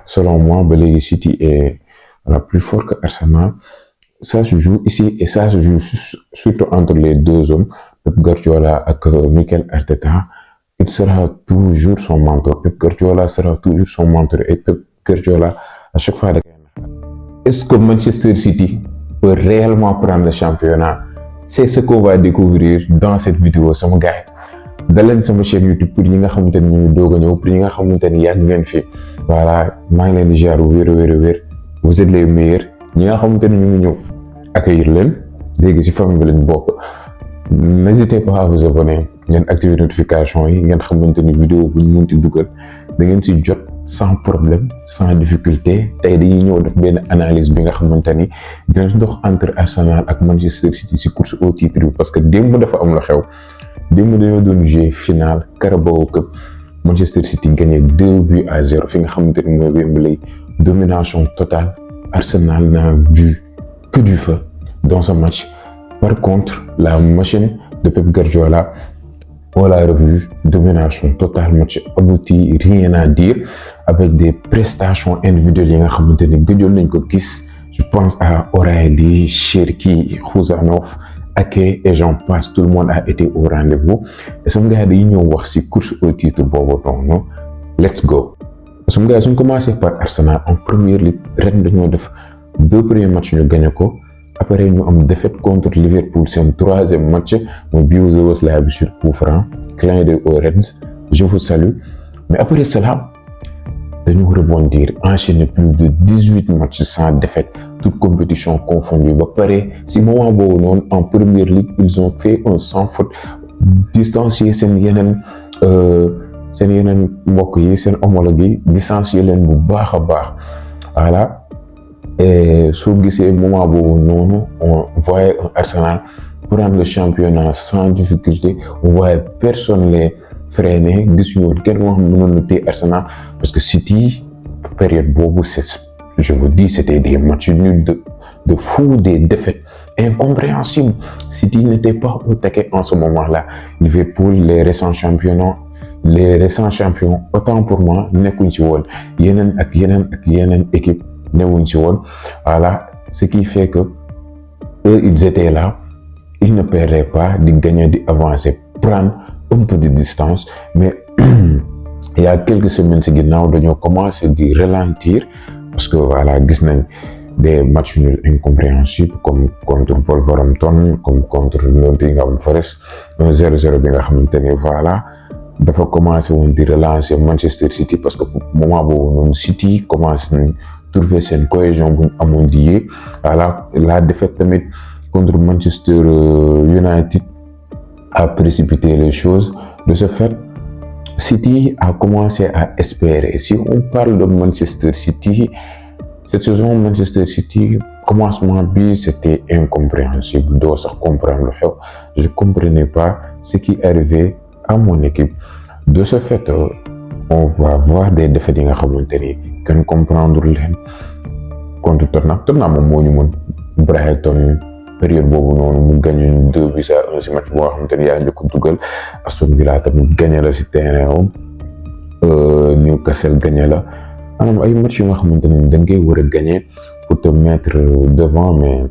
selon moi, Belay City est plus fort que Arsenal. Ça se joue ici et ça se joue surtout entre les deux hommes, Pep Guardiola et Mikel Arteta. Il sera toujours son mentor. Pep Guardiola sera toujours son mentor et Pep Guardiola, à chaque fois, est-ce que Manchester City peut réellement prendre le championnat? C'est ce qu'on va découvrir dans cette vidéo, sama gars. Daleen sama chaîne YouTube pour ñi nga xamante ni ñu doog a ñëw pour ñi nga xamante ni yàgg ngeen fi voilà maa ngi leen di jaar wér vous êtes les meilleurs ñi nga xamante ni ñu ngi ñëw accueillir leen léegi ci famille bi lañ bokk. N'hésitez pas à vous abonner ngeen activer notification yi ngeen xamante ni vidéo bu ñu munti dugal da ngeen ci jot sans problème sans difficulté. Tey dañuy ñëw def benn analyse bi nga xamante ni dina dox entre Arsenal ak Manchester City ci course au titre bi parce que démb dafa am la xew. Démb dañoo doon jouer finale Carabao Cup Manchester City gagné 2-0 fi nga xamante ni mooy Wembley, domination totale. Arsenal n'a vu que du feu dans ce match. Par contre, la machine de Pep Guardiola, on l'a revu, domination totale, match abouti, rien à dire, avec des prestations individuelles yi nga xamante ni gëjoon nañ ko gis. Je pense à O'Reilly, Cherki, Khuzanov, Ake et j'en passe, tout le monde a été au rendez-vous. Et sama gars yi ñëw wax ci course au titre boobu noonu let's go. Sama gars suñ commencé par Arsenal en première ligue ren dañoo def 2 premiers matchs ñu gagné ko. Après ñu am défaite contre Liverpool seen 3e match mooy bii Szoboszlai bi sur coup franc, clin d'œil aux Reds, je vous salue. Mais après cela dañu rebondir, enchaîner plus de 18 matchs sans défaite, toute compétition confondue. Ba pare si moment boobu noonu en première ligue ils ont fait un sans faute, distancier seen yeneen mbokk yi seen homologue yi distancier leen bu baax a baax voilà. Et soo gisee moment boobu noonu on voyait un Arsenal prendre le championnat sans difficulté, on voyait personne les freiner, gisuñu woon kenn moo xam ne mënoon na téye Arsenal parce que City période boobu je vous dis c'était des matchs nuls de fou, des défaites incompréhensibles. City n'était pas au taquet en ce moment-là. Liverpool, les récents champions, autant pour moi nekkuñ ci woon yeneen ak yeneen équipe newuñ ci woon voilà, ce qui fait que eux ils étaient là, ils ne perdaient pas, di gagner, di avancer, prendre un peu de distance. Mais il y a quelques semaines ci ginnaaw dañoo commencé di ralentir parce que voilà gis nañ des matchs nuls incompréhensibles comme contre Wolverhampton, comme contre Nottingham Forest 1-0 bi nga xamante ni voilà dafa commencé woon di relancer Manchester City parce que moment boobu noonu City commencé nañ trouver seen cohésion bu ñu amoon di yéeg. Voilà, la défaite tamit contre Manchester United a précipité les choses. De ce fait, City a commencé à espérer. Si on parle de Manchester City, cette saison Manchester City commencement bi c'était incompréhensible, doo sax comprendre lu xew. Je comprenais pas ce qui arrivait à mon équipe. De ce fait, on va voir des défaites yi nga xamante ni kenn comprendre leen contre Tottenham moom moo ñu mën. Brighton période boobu noonu mu gagné 2-1 ci match boo xamante ni yaa njëkk a dugal. Aston Villa tamit gagné la ci terrain am. Newcastle gagné la. maanaam ay match yu nga xamante ni da ngay war a gagné pour te mettre devant, mais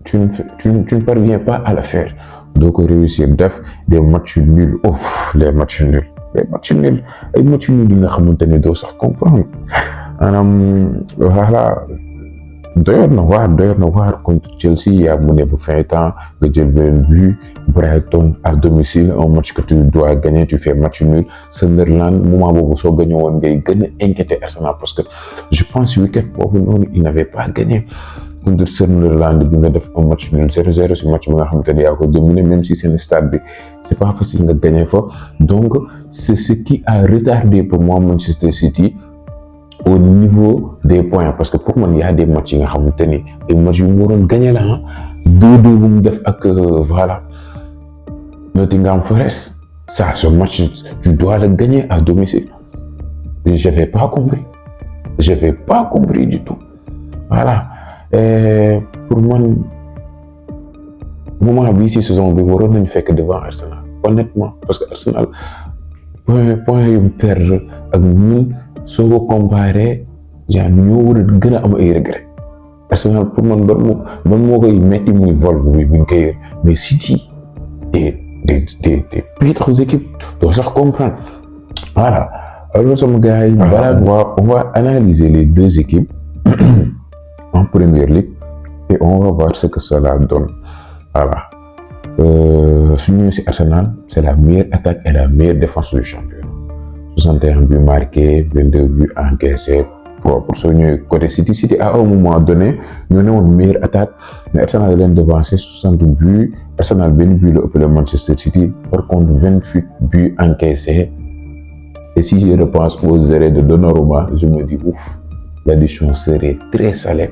tu ne parviens pas à le faire. doo ko réussir def des matchs nuls. Les matchs nuls ay matchs nuls yi nga xamante ni doo sax comprendre. maanaam voilà doyoon na waar contre Chelsea yaa mu ne bu fin temps nga jël benn but. Brighton à domicile, un match que tu dois gagner, tu fais match nul. Sunderland moment boobu soo gagné woon ngay gën a inquiété Arsenal parce que je pense week-end boobu noonu il n'avait pas gagné contre Sunderland bi nga def un match nul 0-0 si match bi nga xamante ne yaa ko dominé, même si c'est le stade bi c'est pas facile nga gagné fa. Donc c'est ce qui a retardé pour moi Manchester City au niveau des points, parce que pour moi il y a des matchs yi nga xamante ni des matchs yu mu waroon gagné la 2-2 bu mu def ak voilà Nottingham Forest. Ça, ce match tu dois le gagner à domicile. J'avais pas compris du tout. Voilà. Et pour moi moment bi ci saison bi waroon nañu fekk devant Arsenal honnêtement, parce que Arsenal point yu perdre ak ñun soo ko comparé genre ñoo war a gën a am ay regret. Arsenal pour man ban moo koy metti muy Volve bi buñ koy mais City des pitres équipes doo sax comprendre. Voilà. Alors sama gars yi on va analyser les deux équipes en première ligue et on va voir ce que cela donne. Voilà. Su ñu ci Arsenal, c'est la meilleure attaque et la meilleure défense du championnat. 61 buts marqués, 22 buts encaissés. Pour soo ñëwee côté City à un moment donné ñoo ne woon meilleure attaque mais Arsenal leen devancé 60 buts. Arsenal benn but la ëppale Manchester City, par contre 28 buts encaissés. Et si je repense aux arrêts de Donnarumma, je me dis ouf, l'addition serait très salée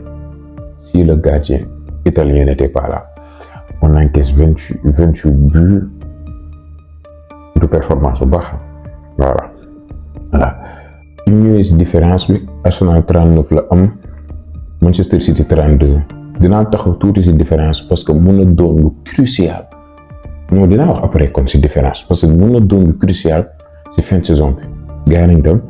si le gardien italien n'était pas là. On encaisse 28 buts de performance au bas. Voilà. Une différence, oui. Arsenal 39 la am, Manchester City 32. Dinaa taxaw tuuti ci différence parce que mën na doon lu crucial. Non, dinaa wax après kon ci différence parce que mën na doon lu crucial ci fin de saison bi. Gars nañ tam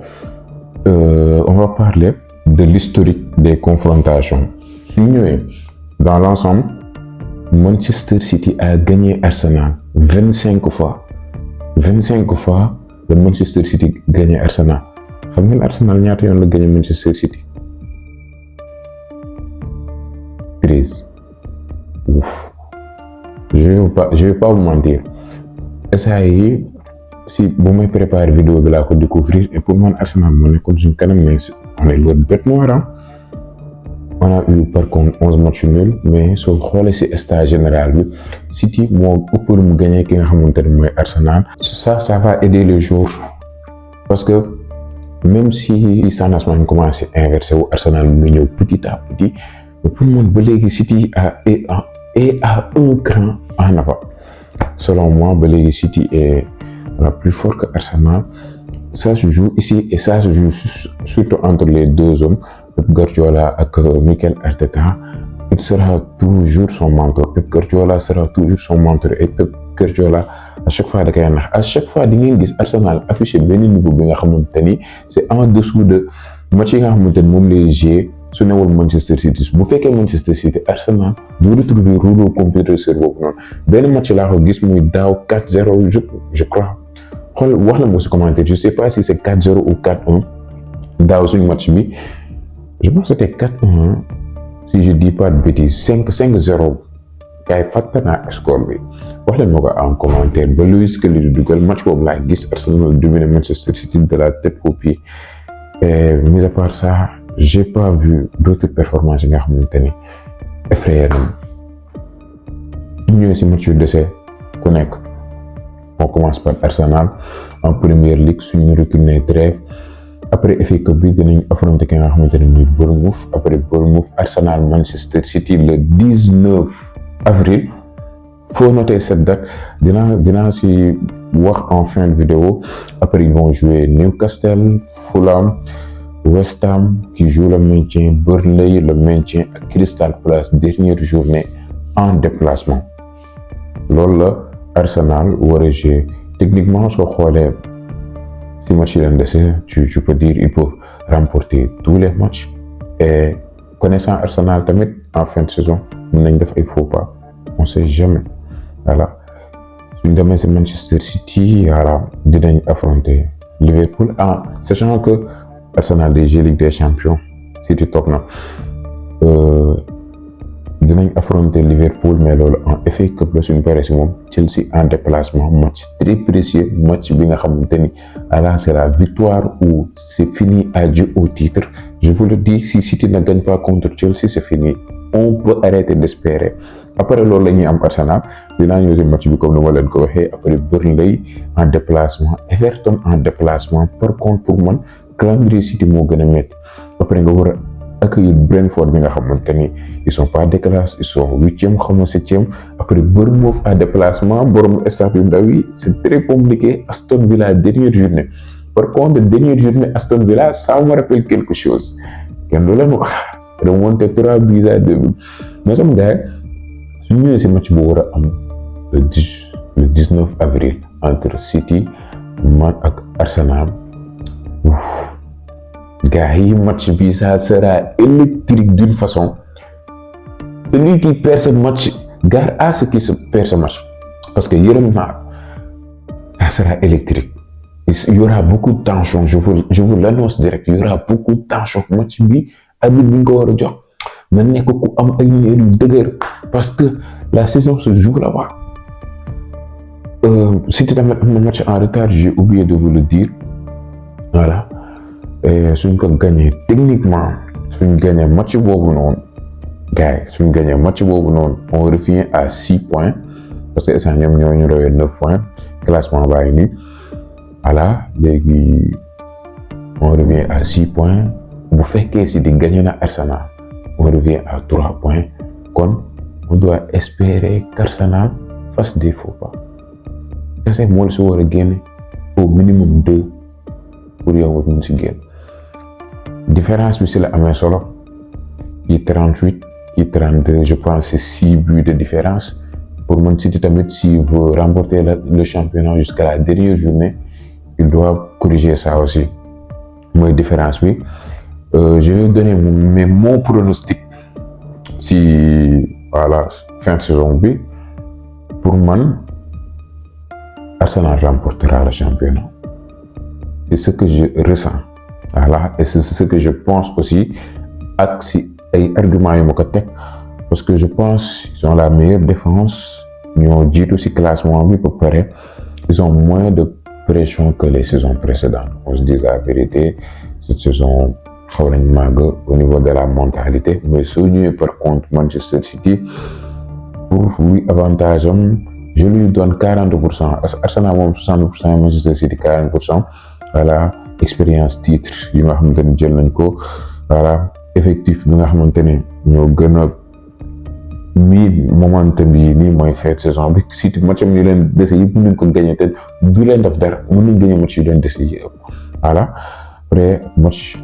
on va parler de l'historique des confrontations. Su ñëwee dans l'ensemble, Manchester City a gagné Arsenal 25 fois. 25 fois le Manchester City gagné Arsenal. Xam ngeen Arsenal ñaata yoon la gagné Manchester City? 13. Ouf. Je vais pas vous mentir. SAI, si bu may préparer vidéo bi laa ko découvrir et pour moi Arsenal moo nekkoon suñ kanam mais on est loolu bête noire. On a eu par contre 11 matchs nuls mais soo xoolee ci état général bi City moo ëpp lu mu gagné ki nga xamante ne mooy Arsenal. Ça va aider les jours parce que même si tendance maa ngi commencé inversé wu Arsenal mu ngi ñëw petit à petit mais pour moi ba léegi City est à un cran en avant. Selon moi ba léegi City est plus fort que Arsenal. Ça se joue ici et ça se joue surtout entre les deux hommes, Pep Guardiola ak Mikel Arteta. Il sera toujours son mentor. Pep Guardiola sera toujours son mentor et Pep Guardiola à chaque fois da koy nax. À chaque fois di ngeen gis Arsenal affiché benn niveau bi nga xamante ni c'est en dessous de match yi nga xamante ni moom lay jouer su newul Manchester City. Bu fekkee Manchester City Arsenal du retrouver rouleau compresseur boobu noonu. Benn match laa ko gis muy daaw 4-0 je crois. xool wax na mo ci commentaire, je sais pas si c'est 4-0 ou 4-1 daaw suñu match bi. Je pense que c'était 4-1 si je dis pas de bêtises. 5-0 gars yi fàtte naa score bi wax leen ma ko en commentaire. Ba Luis Skelly di dugal match boobu laa gis Arsenal dominer Manchester City de la tête aux pieds. Et mis à part ça, j'ai pas vu d'autres performances yi nga xamante ni effrayé na. Ñu ñëwee ci match yu dese ku nekk. On commence par Arsenal en première ligue suñu retourné trêve. Après FA Cup bi dinañ affronter ki nga xamante ne muy Bournemouth. Après Bournemouth, Arsenal Manchester City le 19 avril. Faut noter cette date. Dinaa ci wax en fin de vidéo. Après ils vont jouer Newcastle, Fulham, West Ham qui joue le maintien, Burnley le maintien ak Crystal Palace dernière journée en déplacement. Loolu la Arsenal war a jouer. Techniquement soo xoolee si match yi leen dese tu peux dire il peut remporter tous les matchs et connaissant Arsenal tamit en fin de saison mën nañ def ay faux pas, on sait jamais. Voilà suñ demee si Manchester City voilà dinañ affronter Liverpool en sachant que Arsenal day jouer Ligue des Champions. City toog na dinañ affronter Liverpool mais loolu en FA Cup la suñu paree si moom. Chelsea en déplacement, match très précieux, match bi nga xamante ni là c'est la victoire ou c'est fini, adieu au titre. Je vous le dis, si City ne gagne pas contre Chelsea c'est fini, on peut arrêter d'espérer. Après loolu la ñuy am Arsenal dinaa ñëw si match bi comme ni ma leen ko waxee. Après Burnley en déplacement, Everton en déplacement. Par contre pour man calendrier City moo gën a métti. Après nga war a accueillir Brentford bi nga xamante ni ils sont pas déclassés, ils sont 8e xaw ma 7e. Après Bournemouth à déplacement, borom staff yu ndaw yi c'est très compliqué. Aston Villa dernière journée. Par contre dernière journée Aston Villa ça me rappelle quelque chose. kenn du leen wax remonté 3-2. mais sama gars su ñëwee si match bu war a am le 19 avril entre City man ak Arsenal. gars yi match bi ça sera électrique d'une façon. Celui qui perd ce match garde à ce qui se perd ce match parce que yërëm naa ça sera électrique. Il y aura beaucoup de tension, je vous l'annonce direct, il y aura beaucoup de tension. Match bi arbitre bi nga ko war a jox na nekk ku am ay nerf yu dëgër parce que la saison se joue là-bas. City tamit am na match en retard, j'ai oublié de vous le dire. Voilà. Suñ ko gagné techniquement suñ gagné match boobu noonu gars yi suñ gagné match boobu noonu on revient à 6 points parce que ça ñoom ñoo ñu rawee 9 points classement baa ngi nii. Voilà, léegi on revient à 6 points. Bu fekkee City gagné na Arsenal, on revient à 3 points. Kon, on doit espérer qu'Arsenal fasse des faux pas. Kese moo la si war a génne au minimum 2 pour yow nga mun si génn. Différence bi si la amee solo ci 38 ci 32, je pense c'est 6 buts de différence. Pour Man City tamit s'il veut remporter le championnat jusqu'à la dernière journée, il doit corriger ça aussi. Mooy différence bi. Je vais donner mon pronostic si voilà fin de saison bi. Pour man, Arsenal remportera le championnat. C'est ce que je ressens. Voilà, et c'est ce que je pense aussi ak si ay arguments yu ma ko teg parce que je pense qu'ils ont la meilleure défense. Ñoo jiitu si classement bi ba pare ils ont moins de pression que les saisons précédentes. On se dit la vérité, cette saison xaw nañ màgg au niveau de la mentalité, mais soo ñëwee par contre Manchester City pour lui avantage am je lui donne 40%. Arsenal moom 60%, Manchester City 40%. Voilà, expérience titre yi nga xamante ni jël nañ ko. Voilà, effectif bi nga xamante ni ñoo gën a mii momentum bi nii mooy fin saison bi. City match am ñu leen dese yëpp mën nañ ko gagné te du leen def dara, mën nañ gagné match yu leen dese yi. Voilà, après match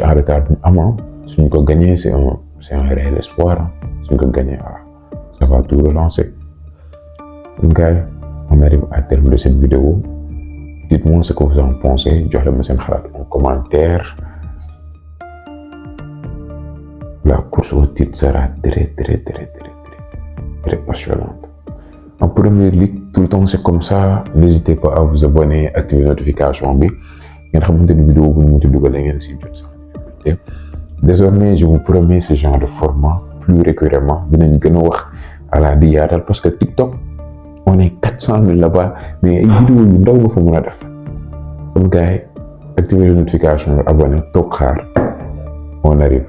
en retard bi am suñ ko gagné c'est un réel espoir. Suñ ko gagné voilà, ça va tout relancer. Gars, on arrive à terme de cette vidéo. Dites-moi ce que vous en pensez. Jox-le-moi seen xalaat en commentaire. La course au titre sera très passionnante. En première ligue, tout le temps c'est comme ça. N'hésitez pas à vous abonner, activer la notification bi. Ngeen xamante ni vidéo bu ñu ci dugal ngeen si jot sax. Désormais, je vous promets ce genre de format plus régulièrement. Dinañ gën a wax ala di yaatal parce que TikTok on est 400 000 là-bas, mais ay vidéo yu ndaw nga fa mën a def. Comme gars yi, activer la notification, abonné, toog xaar, on arrive.